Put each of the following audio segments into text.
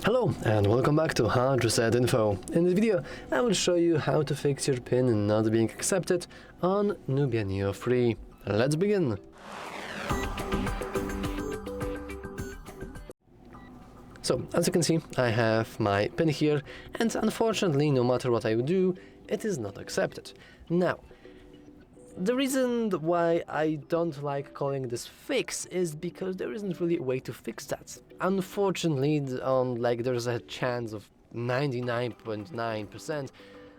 Hello and welcome back to HardReset.Info. In this video, I will show you how to fix your PIN not being accepted on NUBIA Neo 3. Let's begin! So, as you can see, I have my PIN here, and unfortunately, no matter what I do, it is not accepted. Now, the reason why I don't like calling this fix is because there isn't really a way to fix that. Unfortunately, there's a chance of 99.9%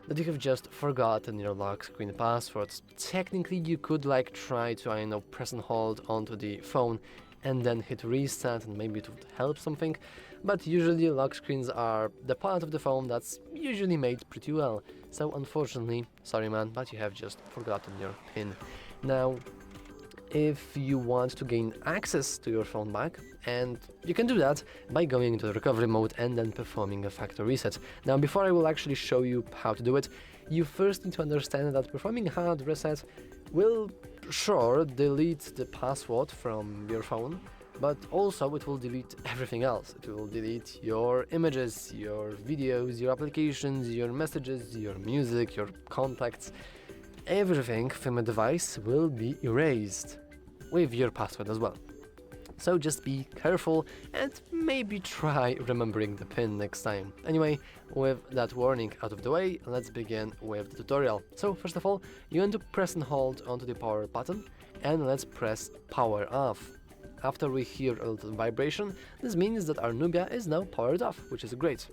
that you have just forgotten your lock screen password. Technically, you could try to press and hold onto the phone and then hit reset, and maybe it would help something, but usually lock screens are the part of the phone that's usually made pretty well. So unfortunately, sorry man, but you have just forgotten your PIN. Now, if you want to gain access to your phone back, and you can do that by going into the recovery mode and then performing a factory reset. Now, before I will actually show you how to do it, you first need to understand that performing hard reset will sure delete the password from your phone, but also it will delete everything else. It will delete your images, your videos, your applications, your messages, your music, your contacts. Everything from a device will be erased with your password as well. So just be careful and maybe try remembering the PIN next time. Anyway, with that warning out of the way, let's begin with the tutorial. So first of all, you want to press and hold onto the power button, and let's press power off. After we hear a little vibration, this means that our Nubia is now powered off, which is great.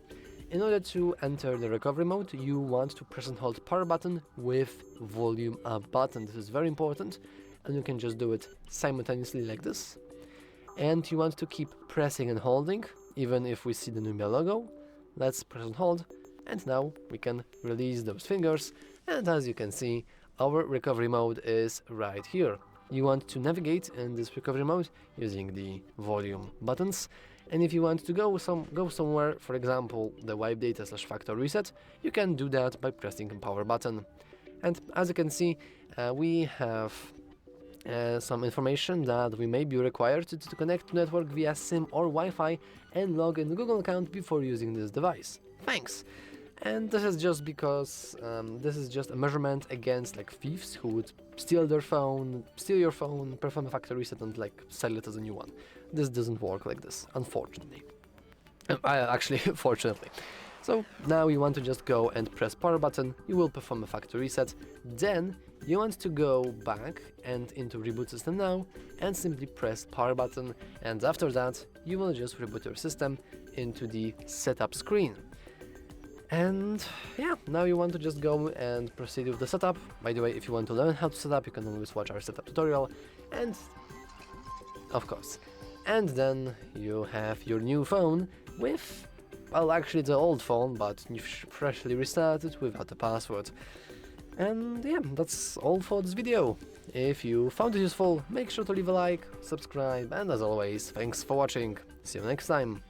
In order to enter the recovery mode, you want to press and hold power button with volume up button. This is very important, and you can just do it simultaneously like this. And you want to keep pressing and holding, even if we see the Nubia logo. Let's press and hold, and now we can release those fingers, and as you can see, our recovery mode is right here. You want to navigate in this recovery mode using the volume buttons, and if you want to go somewhere, for example, the wipe data / factory reset, you can do that by pressing the power button. And as you can see, we have some information that we may be required to connect to network via SIM or Wi-Fi and log in the Google account before using this device. Thanks! And this is just because this is just a measurement against thieves who would steal your phone, perform a factory reset and sell it as a new one. This doesn't work like this, unfortunately. Actually, fortunately. So now you want to just go and press power button, you will perform a factory reset, then you want to go back and into reboot system now and simply press power button, and after that you will just reboot your system into the setup screen. And yeah, now you want to just go and proceed with the setup. By the way, if you want to learn how to set up, you can always watch our setup tutorial, and of course. And then you have your new phone with, well, actually the old phone, but you freshly restarted without a password. And yeah, that's all for this video. If you found it useful, make sure to leave a like, subscribe, and as always, thanks for watching. See you next time.